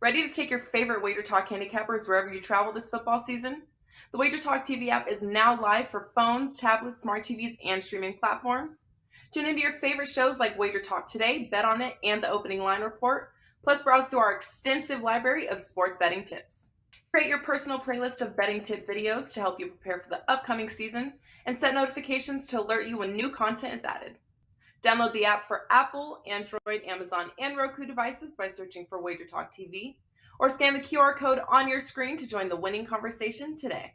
Ready to take your favorite WagerTalk handicappers wherever you travel this football season? The WagerTalk TV app is now live for phones, tablets, smart TVs, and streaming platforms. Tune into your favorite shows like WagerTalk Today, Bet on It, and the Opening Line Report, plus browse through our extensive library of sports betting tips. Create your personal playlist of betting tip videos to help you prepare for the upcoming season, and set notifications to alert you when new content is added. Download the app for Apple, Android, Amazon, and Roku devices by searching for WagerTalk TV, or scan the QR code on your screen to join the winning conversation today.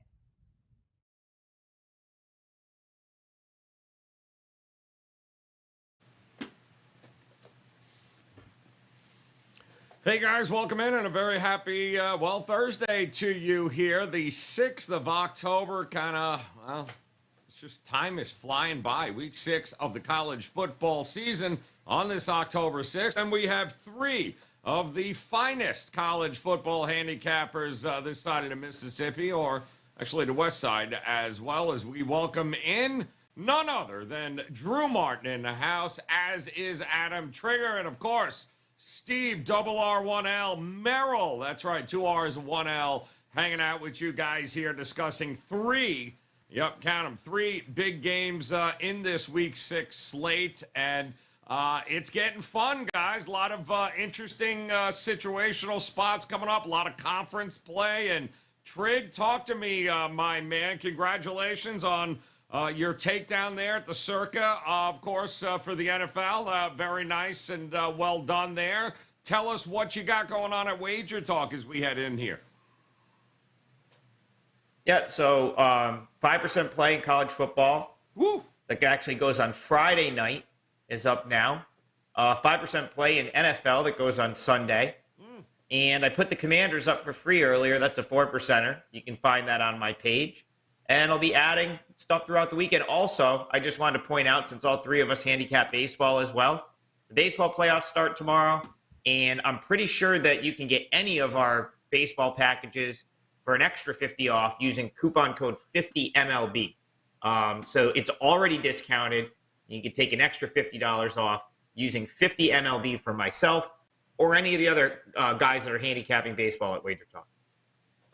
Hey guys, welcome in and a very happy, Thursday to you here. The 6th of October, it's just time is flying by. Week 6 of the college football season on this October 6th. And we have 3 of the finest college football handicappers this side of the Mississippi, or actually the west side, as well as we welcome in none other than Drew Martin in the house, as is Adam Trigger, and of course, Steve R1L Merril. That's right, 2 R's, 1 L, hanging out with you guys here discussing 3 big games in this week 6 slate. And it's getting fun, guys. A lot of interesting situational spots coming up, a lot of conference play. And Trig, talk to me, my man. Congratulations on your takedown there at the Circa, of course, for the NFL. Very nice and well done there. Tell us what you got going on at WagerTalk as we head in here. Yeah, so 5% play in college football. Woo! That actually goes on Friday night, is up now. 5% play in NFL that goes on Sunday. And I put the Commanders up for free earlier. That's a 4%er. You can find that on my page. And I'll be adding stuff throughout the weekend. Also, I just wanted to point out, since all 3 of us handicap baseball as well, the baseball playoffs start tomorrow. And I'm pretty sure that you can get any of our baseball packages for an extra 50 off using coupon code 50MLB. So it's already discounted. You can take an extra $50 off using 50MLB for myself or any of the other guys that are handicapping baseball at WagerTalk.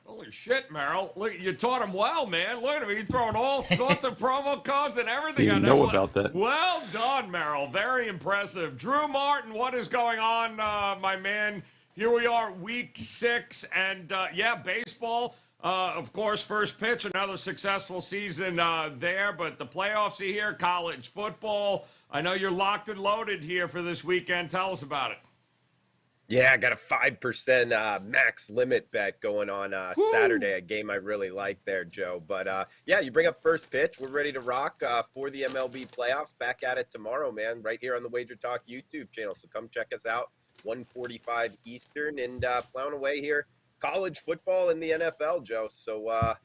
Holy shit, Merril. Look, you taught him well, man. Look at him. He's throwing all sorts of promo codes and everything. Didn't know about that. Well done, Merril. Very impressive. Drew Martin, what is going on, my man? Here we are, week 6, and baseball. Of course, first pitch, another successful season there, but the playoffs are here, college football. I know you're locked and loaded here for this weekend. Tell us about it. Yeah, I got a 5% max limit bet going on Saturday, a game I really like there, Joe. But, you bring up first pitch. We're ready to rock for the MLB playoffs. Back at it tomorrow, man, right here on the WagerTalk YouTube channel. So come check us out, 1:45 Eastern, and plowing away here. College football and the NFL, Joe. So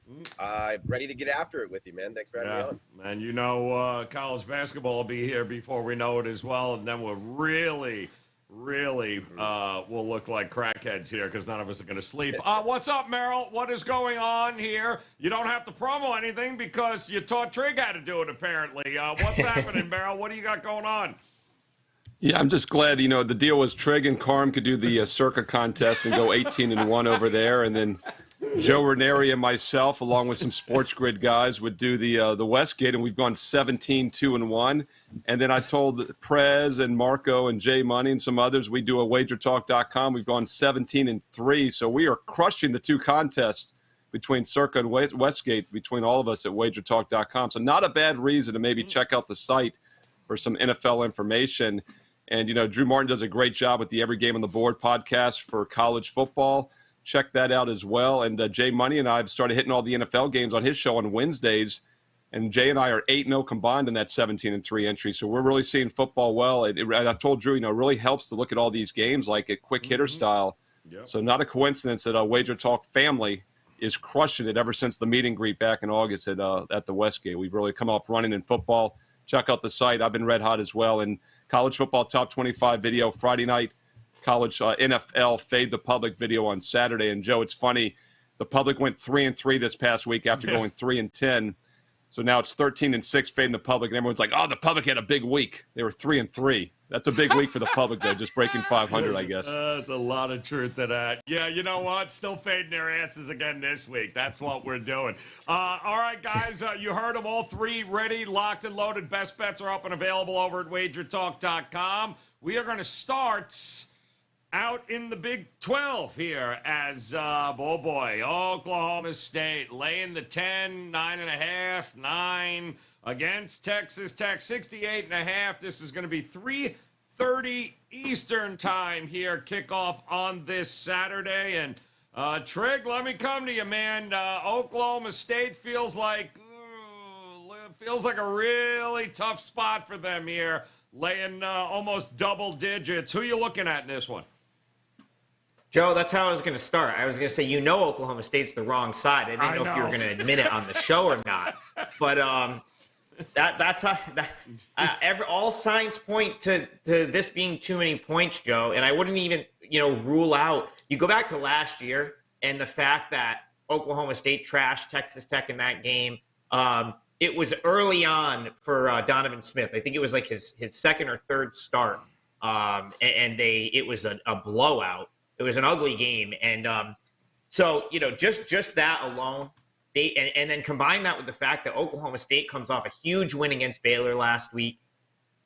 ready to get after it with you, man. Thanks for having me on. And you know college basketball will be here before we know it as well, and then we'll really will look like crackheads here because none of us are going to sleep. What's up, Merril? What is going on here? You don't have to promo anything because you taught Trig how to do it, apparently. What's happening, Merril? What do you got going on? Yeah, I'm just glad, the deal was Trig and Carm could do the Circa contest and go 18-1 over there, and then Joe Ranieri and myself, along with some Sports Grid guys, would do the Westgate, and we've gone 17-2-1. And then I told Prez and Marco and Jay Money and some others, we do a WagerTalk.com. We've gone 17-3, so we are crushing the 2 contests between Circa and Westgate, between all of us at WagerTalk.com. So not a bad reason to maybe check out the site for some NFL information. And, Drew Martin does a great job with the Every Game on the Board podcast for college football. Check that out as well. And Jay Money and I have started hitting all the NFL games on his show on Wednesdays. And Jay and I are 8-0 combined in that 17-3 entry. So we're really seeing football well. And I've told Drew, it really helps to look at all these games like a quick hitter style. Yep. So not a coincidence that Wager Talk family is crushing it ever since the meet and greet back in August at the Westgate. We've really come off running in football. Check out the site. I've been red hot as well. And college football top 25 video Friday night. College NFL Fade the Public video on Saturday. And Joe, it's funny, the Public went 3-3 this past week after going 3-10. So now it's 13-6 fading the Public, and everyone's like, "Oh, the Public had a big week. They were 3-3." That's a big week for the public, though, just breaking 500, I guess. There's a lot of truth to that. Yeah, you know what? Still fading their asses again this week. That's what we're doing. All right, guys, you heard them all three ready, locked and loaded. Best bets are up and available over at WagerTalk.com. We are going to start out in the Big 12 here as, Oklahoma State laying the 10, 9.5, 9 against Texas Tech, 68.5. This is going to be 3:30 Eastern time here, kickoff on this Saturday. And Trig, let me come to you, man. Oklahoma State feels like a really tough spot for them here, laying almost double digits. Who are you looking at in this one? Joe, that's how I was going to start. I was going to say, Oklahoma State's the wrong side. I didn't know if you were going to admit it on the show or not. But that's how all signs point to this being too many points, Joe. And I wouldn't even rule out. You go back to last year and the fact that Oklahoma State trashed Texas Tech in that game. It was early on for Donovan Smith. I think it was like his second or third start, and it was a blowout. It was an ugly game, and so just that alone. And then combine that with the fact that Oklahoma State comes off a huge win against Baylor last week.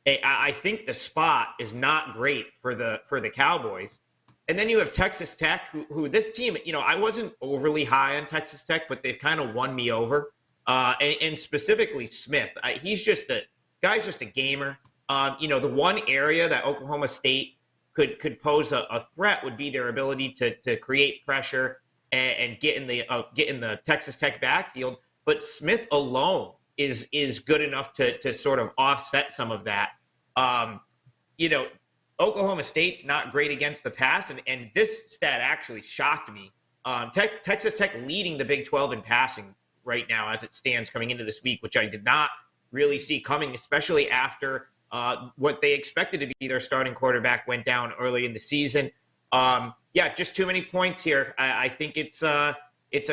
I think the spot is not great for the Cowboys. And then you have Texas Tech, who this team, I wasn't overly high on Texas Tech, but they've kind of won me over. And specifically Smith, he's just a gamer. The one area that Oklahoma State could pose a threat would be their ability to create pressure and get in the Texas Tech backfield. But Smith alone is good enough to sort of offset some of that. Oklahoma State's not great against the pass, and this stat actually shocked me. Texas Tech leading the Big 12 in passing right now as it stands coming into this week, which I did not really see coming, especially after what they expected to be their starting quarterback went down early in the season. Just too many points here. I think it's a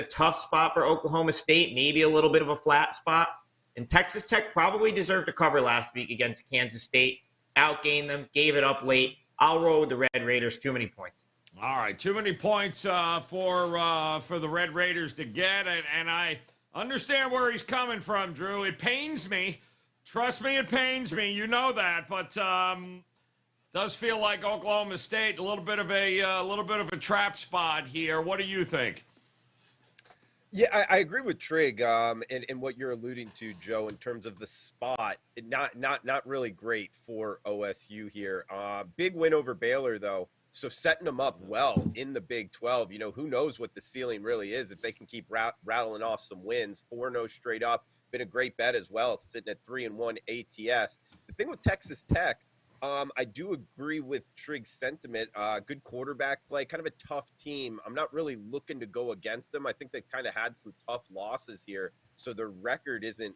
tough spot for Oklahoma State, maybe a little bit of a flat spot. And Texas Tech probably deserved to cover last week against Kansas State. Outgained them, gave it up late. I'll roll with the Red Raiders. Too many points. All right, too many points for the Red Raiders to get, and I understand where he's coming from, Drew. It pains me. Trust me, it pains me. You know that, but does feel like Oklahoma State a little bit of a trap spot here. What do you think? Yeah, I agree with Trig and what you're alluding to, Joe, in terms of the spot. Not really great for OSU here. Big win over Baylor, though. So setting them up well in the Big 12. Who knows what the ceiling really is if they can keep rattling off some wins. 4-0 straight up. Been a great bet as well, sitting at 3-1 ATS. The thing with Texas Tech, I do agree with Trig's sentiment. Good quarterback play, kind of a tough team. I'm not really looking to go against them. I think they've kind of had some tough losses here, so their record isn't,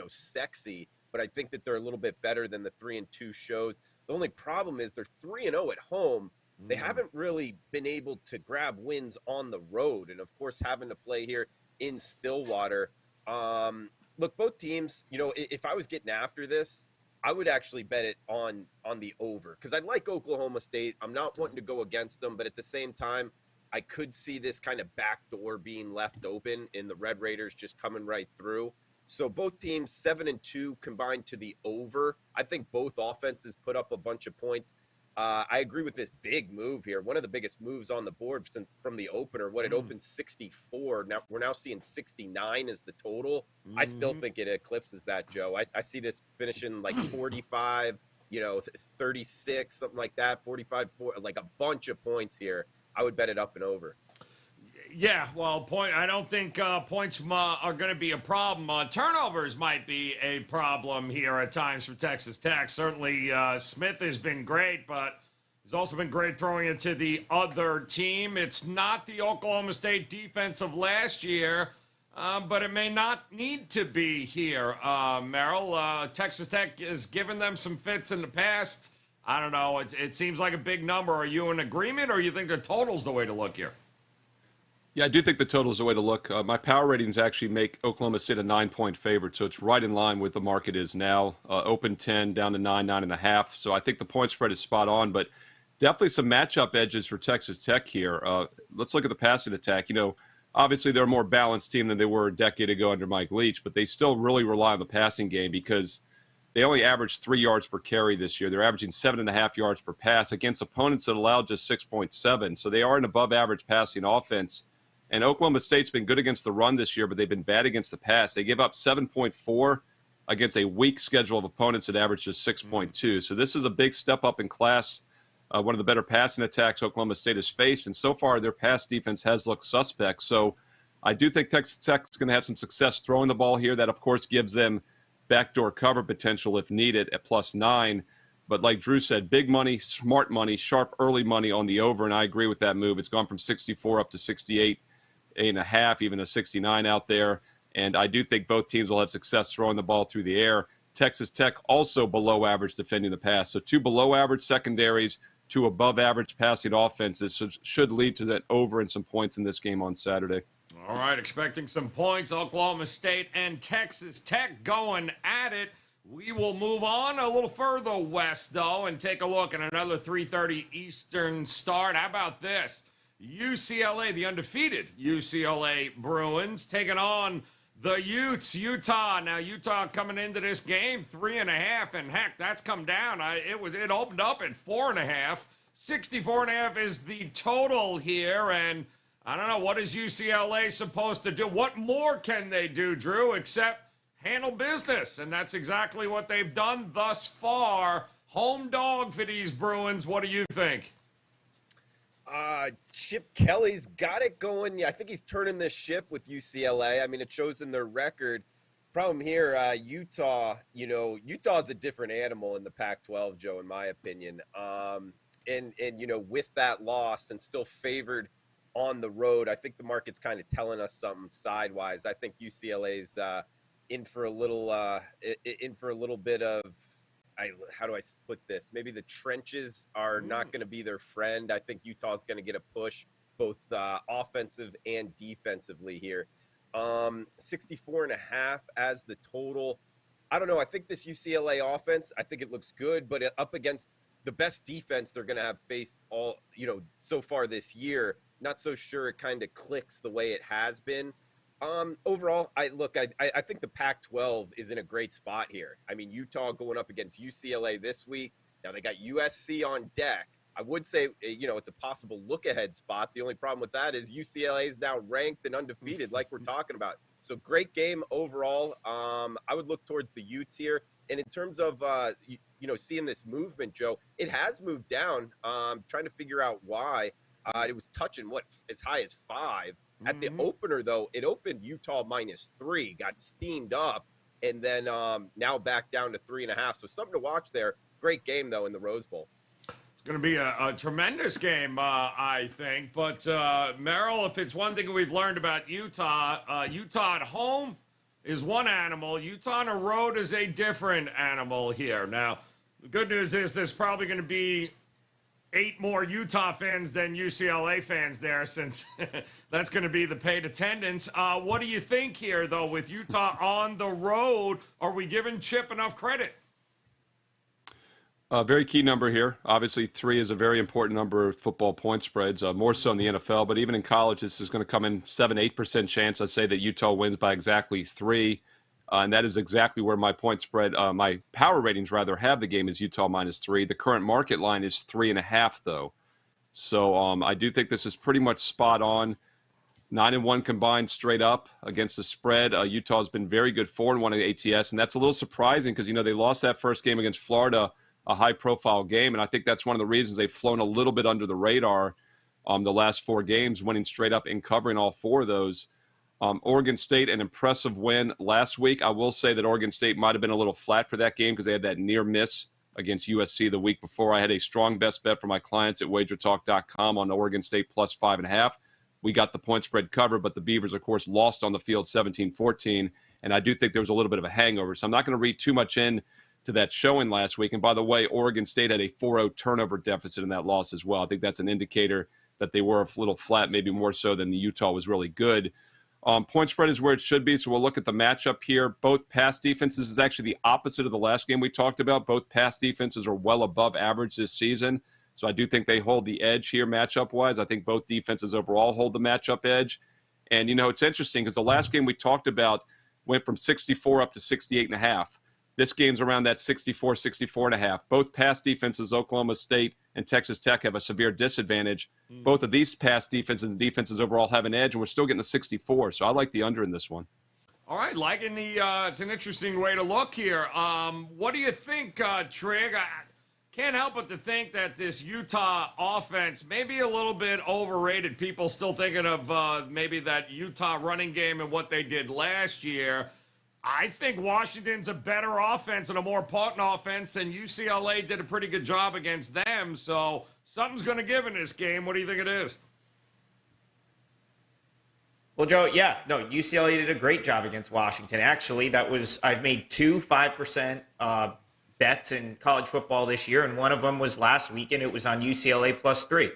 sexy. But I think that they're a little bit better than the 3-2 shows. The only problem is they're 3-0 at home. They haven't really been able to grab wins on the road, and of course having to play here in Stillwater. Look, both teams, if I was getting after this, I would actually bet it on the over because I like Oklahoma State. I'm not wanting to go against them, but at the same time, I could see this kind of backdoor being left open and the Red Raiders just coming right through. So both teams 7-2 combined to the over. I think both offenses put up a bunch of points. I agree with this big move here. One of the biggest moves on the board from the opener. What it opened 64. Now we're now seeing 69 as the total. I still think it eclipses that, Joe. I see this finishing like 45, 36, something like that. 45, like a bunch of points here. I would bet it up and over. Yeah, well, I don't think points are going to be a problem. Turnovers might be a problem here at times for Texas Tech. Certainly, Smith has been great, but he's also been great throwing it to the other team. It's not the Oklahoma State defense of last year, but it may not need to be here, Merril. Texas Tech has given them some fits in the past. I don't know. It seems like a big number. Are you in agreement, or you think the total's the way to look here? Yeah, I do think the total is the way to look. My power ratings actually make Oklahoma State a 9-point favorite, so it's right in line with the market is now. Open 10, down to 9, 9.5. So I think the point spread is spot on, but definitely some matchup edges for Texas Tech here. Let's look at the passing attack. Obviously they're a more balanced team than they were a decade ago under Mike Leach, but they still really rely on the passing game because they only averaged 3 yards per carry this year. They're averaging 7.5 yards per pass against opponents that allowed just 6.7. So they are an above-average passing offense. And Oklahoma State's been good against the run this year, but they've been bad against the pass. They give up 7.4 against a weak schedule of opponents that average just 6.2. So this is a big step up in class. One of the better passing attacks Oklahoma State has faced. And so far, their pass defense has looked suspect. So I do think Texas Tech's going to have some success throwing the ball here. That, of course, gives them backdoor cover potential if needed at +9. But like Drew said, big money, smart money, sharp early money on the over. And I agree with that move. It's gone from 64 up to 68.5, even a 69 out there. And I do think both teams will have success throwing the ball through the air. Texas Tech also below average defending the pass. So 2 below average secondaries, 2 above average passing offenses should lead to that over and some points in this game on Saturday. All right, expecting some points. Oklahoma State and Texas Tech going at it. We will move on a little further west, though, and take a look at another 3:30 Eastern start. How about this? UCLA, the undefeated UCLA Bruins, taking on the Utes, Utah. Now, Utah coming into this game 3.5, and heck, that's come down. It opened up at 4.5. 64.5 is the total here, and I don't know, what is UCLA supposed to do? What more can they do, Drew, except handle business? And that's exactly what they've done thus far. Home dog for these Bruins. What do you think? Chip Kelly's got it going. I think he's turning this ship with UCLA. I mean, it shows in their record. Problem here, Utah, Utah's a different animal in the Pac-12, Joe, in my opinion. And with that loss and still favored on the road, I think the market's kind of telling us something sidewise. I think UCLA's in for a little bit of, how do I put this? Maybe the trenches are not going to be their friend. I think Utah's going to get a push, both offensive and defensively here. 64.5 as the total. I don't know. I think this UCLA offense, I think it looks good, but up against the best defense they're going to have faced so far this year, not so sure it kind of clicks the way it has been. Overall, I think the Pac-12 is in a great spot here. I mean, Utah going up against UCLA this week. Now they got USC on deck. I would say, it's a possible look-ahead spot. The only problem with that is UCLA is now ranked and undefeated, like we're talking about. So great game overall. I would look towards the Utes here. And in terms of, seeing this movement, Joe, it has moved down. Trying to figure out why. It was touching, as high as 5. At the opener, though, it opened Utah -3, got steamed up, and then now back down to 3.5. So something to watch there. Great game, though, in the Rose Bowl. It's going to be a tremendous game, I think. But, Merril, if it's one thing we've learned about Utah, Utah at home is one animal. Utah on the road is a different animal here. Now, the good news is there's probably going to be 8 more Utah fans than UCLA fans there, since that's going to be the paid attendance. What do you think here, though, with Utah on the road? Are we giving Chip enough credit? Very key number here. Obviously, 3 is a very important number of football point spreads, more so in the NFL. But even in college, this is going to come in 7-8% chance. I say that Utah wins by exactly 3. And that is exactly where my point spread, my power ratings rather, have the game is Utah -3. The current market line is 3.5, though. So I do think this is pretty much spot on. 9-1 combined straight up against the spread. Utah's been very good 4-1 at ATS, and that's a little surprising because they lost that first game against Florida, a high-profile game, and I think that's one of the reasons they've flown a little bit under the radar the last 4 games, winning straight up and covering all 4 of those. Oregon State, an impressive win last week. I will say that Oregon State might have been a little flat for that game because they had that near miss against USC the week before. I had a strong best bet for my clients at WagerTalk.com on Oregon State +5.5. We got the point spread covered, but the Beavers, of course, lost on the field 17-14, and I do think there was a little bit of a hangover. So I'm not going to read too much in to that showing last week. And by the way, Oregon State had a 4-0 turnover deficit in that loss as well. I think that's an indicator that they were a little flat, maybe more so than the Utah was really good. Point spread is where it should be, so we'll look at the matchup here. Both pass defenses is actually the opposite of the last game we talked about. Both pass defenses are well above average this season, so I do think they hold the edge here matchup-wise. I think both defenses overall hold the matchup edge. And, it's interesting because the last game we talked about went from 64 up to 68.5. This game's around that 64, 64.5. Both pass defenses, Oklahoma State and Texas Tech, have a severe disadvantage. Both of these pass defenses and defenses overall have an edge, and we're still getting a 64. So I like the under in this one. All right, liking it's an interesting way to look here. What do you think, Trig? I can't help but to think that this Utah offense may be a little bit overrated. People still thinking of maybe that Utah running game and what they did last year. I think Washington's a better offense and a more potent offense, and UCLA did a pretty good job against them. So something's going to give in this game. What do you think it is? Well, Joe, UCLA did a great job against Washington. Actually, I've made 2 5% bets in college football this year, and one of them was last weekend. It was on UCLA +3,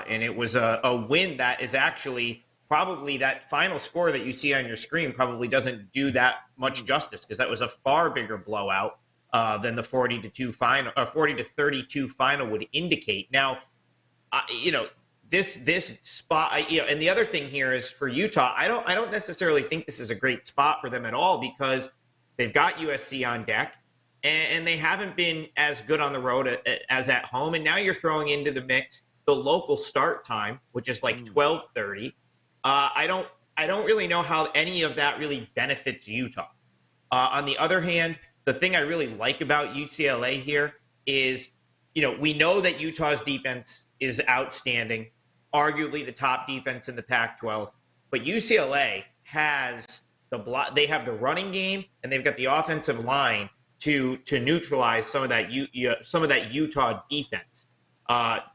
and it was a win that is actually probably that final score that you see on your screen probably doesn't do that much justice because that was a far bigger blowout than the 40 to 32 final would indicate. Now, this spot, and the other thing here is for Utah, I don't necessarily think this is a great spot for them at all because they've got USC on deck and they haven't been as good on the road as at home. And now you're throwing into the mix the local start time, which is like 12:30. I don't really know how any of that really benefits Utah. On the other hand, the thing I really like about UCLA here is, we know that Utah's defense is outstanding, arguably the top defense in the Pac-12, but UCLA has they have the running game and they've got the offensive line to neutralize some of that Utah defense.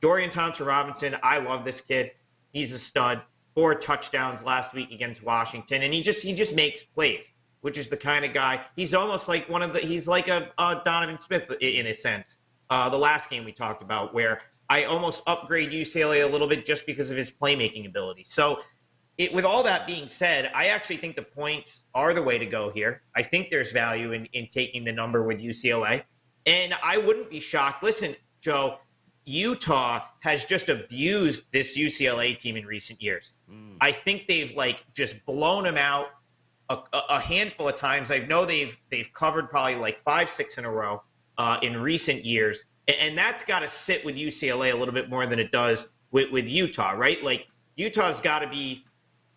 Dorian Thompson-Robinson, I love this kid. He's a stud. 4 touchdowns last week against Washington, and he just makes plays, which is the kind of guy. He's almost like he's like a Donovan Smith in a sense. The last game we talked about, where I almost upgrade UCLA a little bit just because of his playmaking ability. So, with all that being said, I actually think the points are the way to go here. I think there's value in taking the number with UCLA, and I wouldn't be shocked. Listen, Joe, Utah has just abused this UCLA team in recent years. I think they've just blown them out a handful of times. I know they've covered probably 5-6 in a row in recent years, and that's got to sit with UCLA a little bit more than it does with Utah, right? Utah's got to be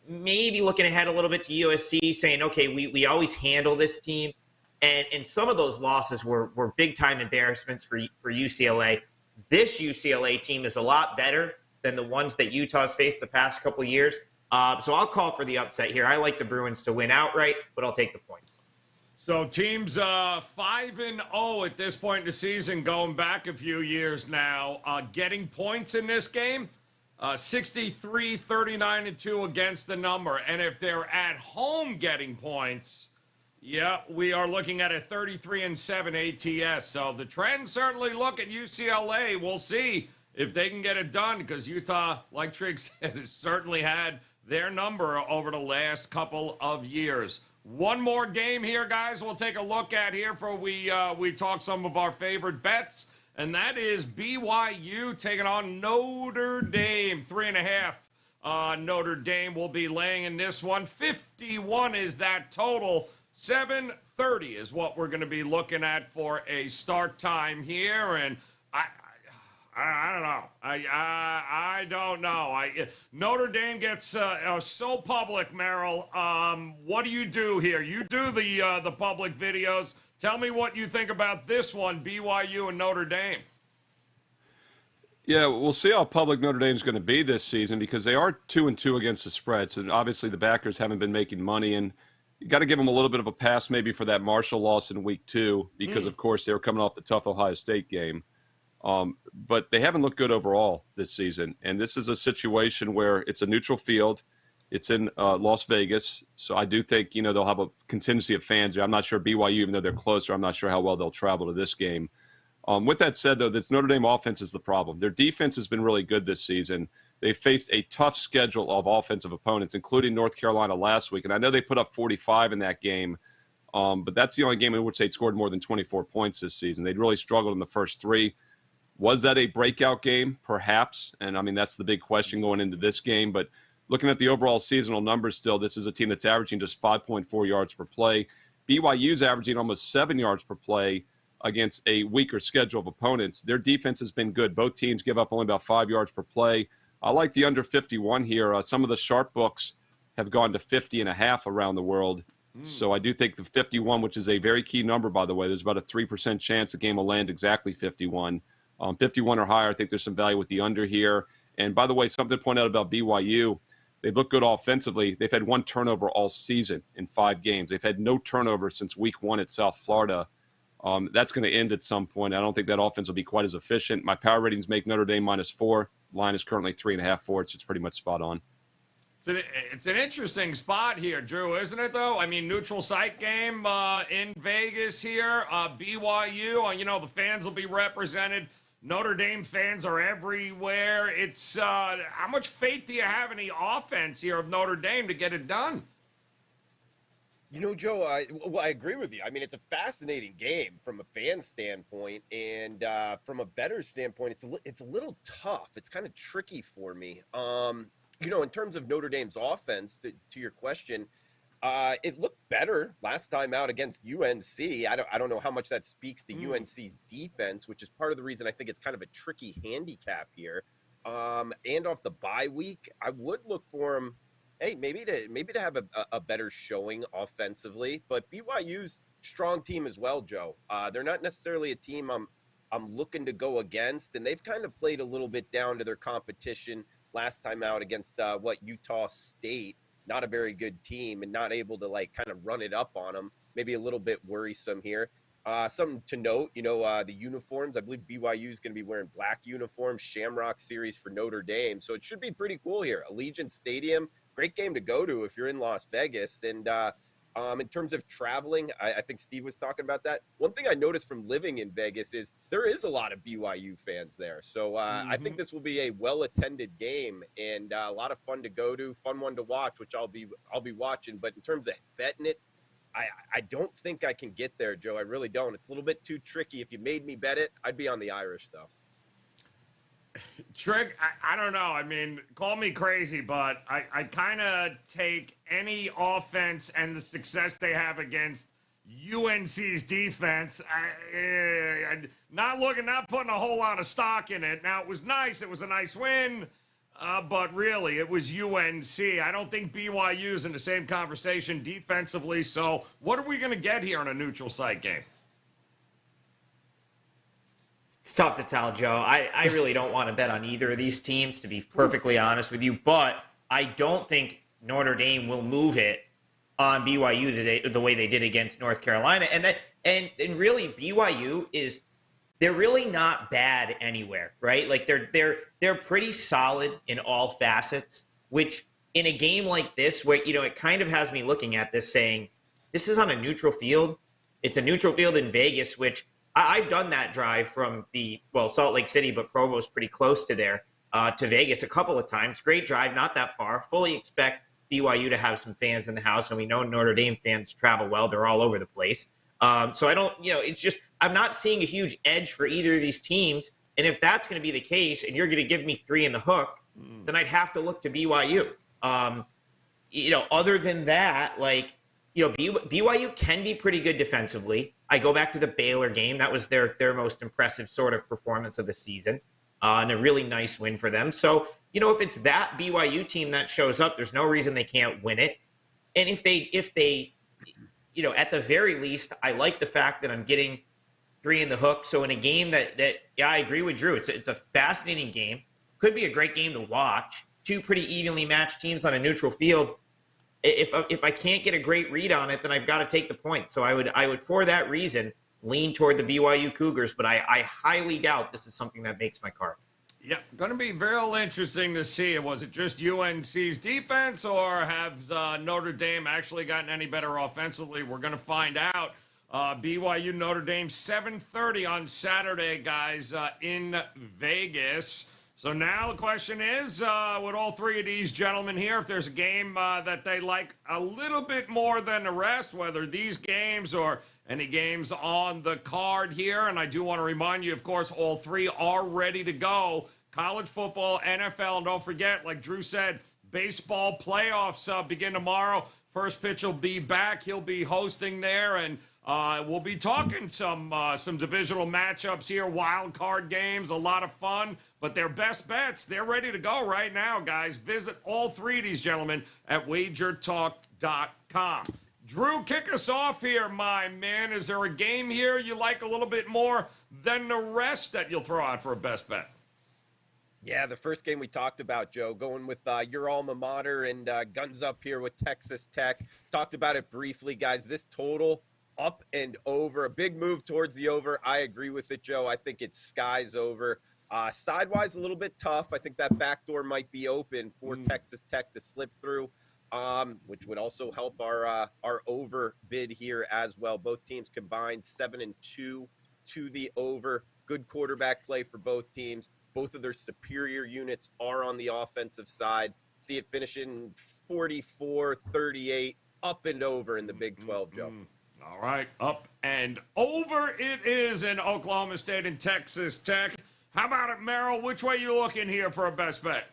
maybe looking ahead a little bit to USC, saying, okay, we always handle this team, and some of those losses were big time embarrassments for UCLA. This UCLA team is a lot better than the ones that Utah's faced the past couple of years. So I'll call for the upset here. I like the Bruins to win outright, but I'll take the points. So teams 5-0 at this point in the season, going back a few years now, getting points in this game, 63, 39-2 against the number. And if they're at home getting points, we are looking at a 33-7 ATS. So the trends certainly look at UCLA. We'll see if they can get it done because Utah, like Trig said, has certainly had their number over the last couple of years. One more game here, guys, we'll take a look at here before we talk some of our favorite bets, and that is BYU taking on Notre Dame. 3.5. Notre Dame will be laying in this one. 51 is that total. 7:30 is what we're going to be looking at for a start time here, and I don't know. I don't know. Notre Dame gets so public, Merril. What do you do here? You do the public videos. Tell me what you think about this one, BYU and Notre Dame. Yeah, we'll see how public Notre Dame's going to be this season because they are 2-2 against the spread. So obviously the backers haven't been making money, and you got to give them a little bit of a pass maybe for that Marshall loss in week 2 because, of course, they were coming off the tough Ohio State game. But they haven't looked good overall this season. And this is a situation where it's a neutral field. It's in Las Vegas. So I do think, they'll have a contingency of fans there. I'm not sure BYU, even though they're closer, I'm not sure how well they'll travel to this game. With that said, though, this Notre Dame offense is the problem. Their defense has been really good this season. they faced a tough schedule of offensive opponents, including North Carolina last week. And I know they put up 45 in that game, but that's the only game in which they'd scored more than 24 points this season. They'd really struggled in the first three. Was that a breakout game? Perhaps. And, I mean, that's the big question going into this game. But looking at the overall seasonal numbers still, this is a team that's averaging just 5.4 yards per play. BYU's averaging almost 7 yards per play against a weaker schedule of opponents. Their defense has been good. Both teams give up only about 5 yards per play. I like the under 51 here. Some of the sharp books have gone to 50.5 around the world. So I do think the 51, which is a very key number, by the way, there's about a 3% chance the game will land exactly 51. 51 or higher, I think there's some value with the under here. And by the way, something to point out about BYU, they've looked good offensively. They've had 1 turnover all season in 5 games. They've had no turnover since week 1 at South Florida. That's going to end at some point. I don't think that offense will be quite as efficient. My power ratings make Notre Dame -4. Line is currently 3.5 for it, so it's pretty much spot on. It's an interesting spot here, Drew, isn't it, though? I mean, neutral site game in Vegas here. BYU, the fans will be represented. Notre Dame fans are everywhere. It's how much faith do you have in the offense here of Notre Dame to get it done? Joe, I agree with you. I mean, it's a fascinating game from a fan standpoint, and from a bettor standpoint, it's a little tough. It's kind of tricky for me. In terms of Notre Dame's offense, to your question, it looked better last time out against UNC. I don't know how much that speaks to UNC's defense, which is part of the reason I think it's kind of a tricky handicap here. And off the bye week, I would look for them. Hey, maybe to have a better showing offensively, but BYU's strong team as well, Joe. They're not necessarily a team I'm looking to go against, and they've kind of played a little bit down to their competition last time out against Utah State. Not a very good team, and not able to kind of run it up on them. Maybe a little bit worrisome here. Something to note, the uniforms. I believe BYU is going to be wearing black uniforms, Shamrock Series for Notre Dame, so it should be pretty cool here. Allegiant Stadium. Great game to go to if you're in Las Vegas. And in terms of traveling, I think Steve was talking about that. One thing I noticed from living in Vegas is there is a lot of BYU fans there. So I think this will be a well-attended game and a lot of fun to go to, fun one to watch, which I'll be watching. But in terms of betting it, I don't think I can get there, Joe. I really don't. It's a little bit too tricky. If you made me bet it, I'd be on the Irish, though. Trig, I don't know. I mean, call me crazy, but I kind of take any offense and the success they have against UNC's defense. Not putting a whole lot of stock in it. Now, it was nice. It was a nice win, but really, it was UNC. I don't think BYU's in the same conversation defensively. So what are we going to get here in a neutral site game? It's tough to tell, Joe. I really don't want to bet on either of these teams, to be perfectly honest with you. But I don't think Notre Dame will move it on BYU the way they did against North Carolina. And really, BYU they're really not bad anywhere, right? Like they're pretty solid in all facets. Which in a game like this, where it kind of has me looking at this saying, this is on a neutral field. It's a neutral field in Vegas, which I've done that drive from Salt Lake City, but Provo's pretty close to there, to Vegas a couple of times. Great drive, not that far. Fully expect BYU to have some fans in the house, and we know Notre Dame fans travel well. They're all over the place. So I don't, it's just, I'm not seeing a huge edge for either of these teams. And if that's going to be the case, and you're going to give me 3 in the hook, then I'd have to look to BYU. Other than that, BYU can be pretty good defensively. I go back to the Baylor game. That was their most impressive sort of performance of the season, and a really nice win for them. So, if it's that BYU team that shows up, there's no reason they can't win it. And if they at the very least, I like the fact that I'm getting 3 in the hook. So in a game that I agree with Drew. It's a fascinating game. Could be a great game to watch. 2 pretty evenly matched teams on a neutral field. If I can't get a great read on it, then I've got to take the point. So I would for that reason lean toward the BYU Cougars, but I highly doubt this is something that makes my card. Yeah, going to be real interesting to see. Was it just UNC's defense, or has Notre Dame actually gotten any better offensively? We're going to find out. BYU Notre Dame 7:30 on Saturday, guys, in Vegas. So now the question is, with all three of these gentlemen here, if there's a game that they like a little bit more than the rest, whether these games or any games on the card here, and I do want to remind you, of course, all three are ready to go. College football, NFL, and don't forget, like Drew said, baseball playoffs begin tomorrow. First pitch will be back. He'll be hosting there, and we'll be talking some divisional matchups here, wild card games, a lot of fun. But their best bets, they're ready to go right now, guys. Visit all three of these gentlemen at WagerTalk.com. Drew, kick us off here, my man. Is there a game here you like a little bit more than the rest that you'll throw out for a best bet? Yeah, the first game we talked about, Joe, going with your alma mater and guns up here with Texas Tech. Talked about it briefly, guys. This total up and over, a big move towards the over. I agree with it, Joe. I think it's skies over. Sidewise, a little bit tough. I think that back door might be open for Texas Tech to slip through, which would also help our over bid here as well. Both teams combined 7-2 to the over. Good quarterback play for both teams. Both of their superior units are on the offensive side. See it finishing 44-38, up and over in the Big 12, Joe. All right, up and over it is in Oklahoma State and Texas Tech. How about it, Merril? Which way you looking here for a best bet?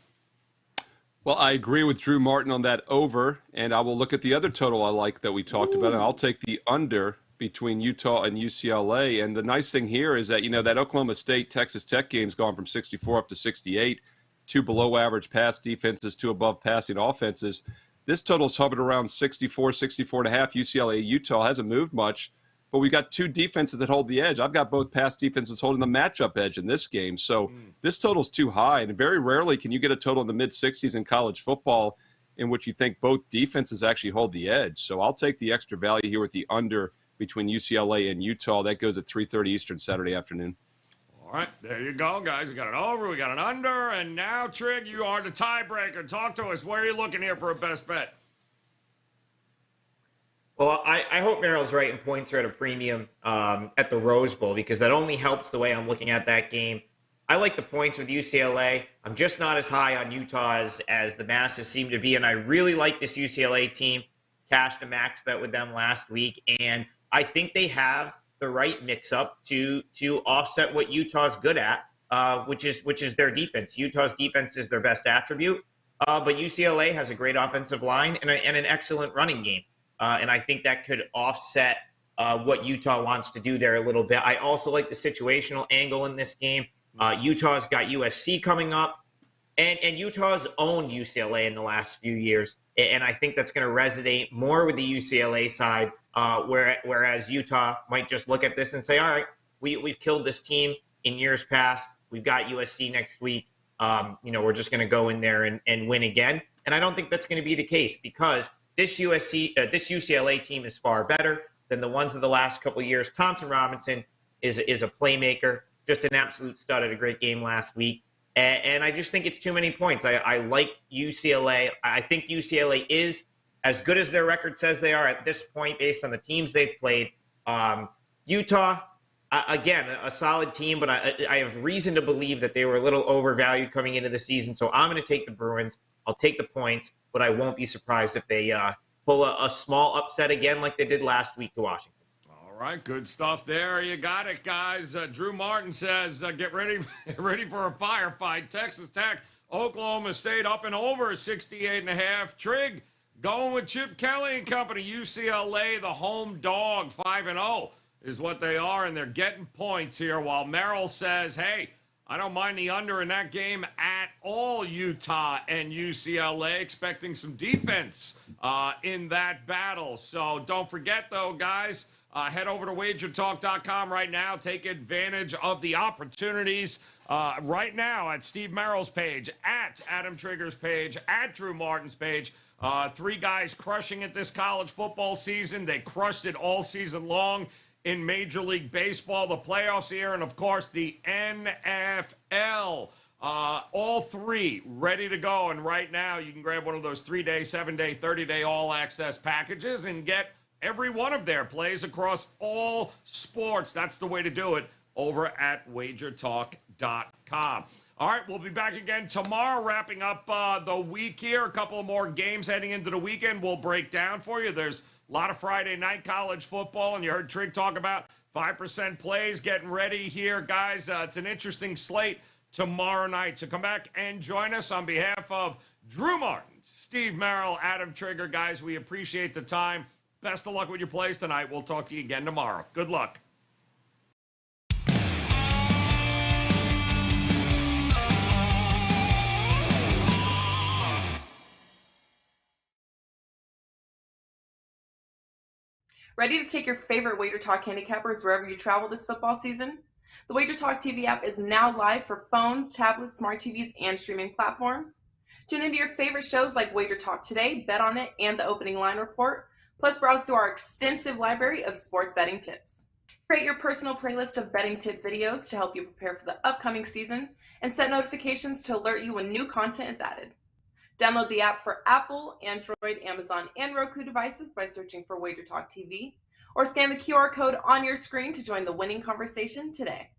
Well, I agree with Drew Martin on that over, and I will look at the other total I like that we talked about, and I'll take the under between Utah and UCLA. And the nice thing here is that, that Oklahoma State-Texas Tech game's gone from 64 up to 68, two below-average pass defenses, two above-passing offenses. This total's hovered around 64, 64 and a half. UCLA, Utah hasn't moved much, but we got two defenses that hold the edge. I've got both pass defenses holding the matchup edge in this game. So this total's too high, and very rarely can you get a total in the mid-60s in college football in which you think both defenses actually hold the edge. So I'll take the extra value here with the under between UCLA and Utah. That goes at 3:30 Eastern Saturday afternoon. All right, there you go, guys. We got an over, we got an under, and now, Trig, you are the tiebreaker. Talk to us. Where are you looking here for a best bet? Well, I hope Merrill's right and points are at a premium at the Rose Bowl, because that only helps the way I'm looking at that game. I like the points with UCLA. I'm just not as high on Utah as the masses seem to be, and I really like this UCLA team. Cashed a max bet with them last week, and I think they have the right mix-up to offset what Utah's good at, which is their defense. Utah's defense is their best attribute, but UCLA has a great offensive line and an excellent running game. And I think that could offset what Utah wants to do there a little bit. I also like the situational angle in this game. Utah's got USC coming up, and Utah's owned UCLA in the last few years. And I think that's going to resonate more with the UCLA side, whereas Utah might just look at this and say, all right, we've killed this team in years past. We've got USC next week. We're just going to go in there and win again. And I don't think that's going to be the case, because this UCLA team is far better than the ones of the last couple of years. Thompson Robinson is a playmaker, just an absolute stud at a great game last week. And I just think it's too many points. I like UCLA. I think UCLA is as good as their record says they are at this point based on the teams they've played. Utah, again, a solid team, but I have reason to believe that they were a little overvalued coming into the season. So I'm going to take the Bruins. I'll take the points, but I won't be surprised if they pull a small upset again like they did last week to Washington. All right, good stuff there. You got it, guys. Drew Martin says, get ready for a firefight. Texas Tech, Oklahoma State up and over 68.5. Trig, going with Chip Kelly and company. UCLA, the home dog, 5-0 is what they are, and they're getting points here, while Merril says, hey, I don't mind the under in that game at all, Utah and UCLA, expecting some defense in that battle. So don't forget, though, guys, head over to WagerTalk.com right now. Take advantage of the opportunities right now at Steve Merril's page, at Adam Trigger's page, at Drew Martin's page. Three guys crushing it this college football season. They crushed it all season long in Major League Baseball, the playoffs here, and, of course, the NFL. All three ready to go. And right now you can grab one of those 3-day, 7-day, 30-day all-access packages and get every one of their plays across all sports. That's the way to do it over at WagerTalk.com. WagerTalk.com. All right, we'll be back again tomorrow, wrapping up the week here. A couple more games heading into the weekend we'll break down for you. There's a lot of Friday night college football, and you heard Trig talk about 5% plays getting ready here. Guys, it's an interesting slate tomorrow night. So come back and join us. On behalf of Drew Martin, Steve Merril, Adam Trigger, guys, we appreciate the time. Best of luck with your plays tonight. We'll talk to you again tomorrow. Good luck. Ready to take your favorite WagerTalk handicappers wherever you travel this football season? The WagerTalk TV app is now live for phones, tablets, smart TVs, and streaming platforms. Tune into your favorite shows like WagerTalk Today, Bet On It, and the Opening Line Report, plus browse through our extensive library of sports betting tips. Create your personal playlist of betting tip videos to help you prepare for the upcoming season, and set notifications to alert you when new content is added. Download the app for Apple, Android, Amazon, and Roku devices by searching for WagerTalk TV, or scan the QR code on your screen to join the winning conversation today.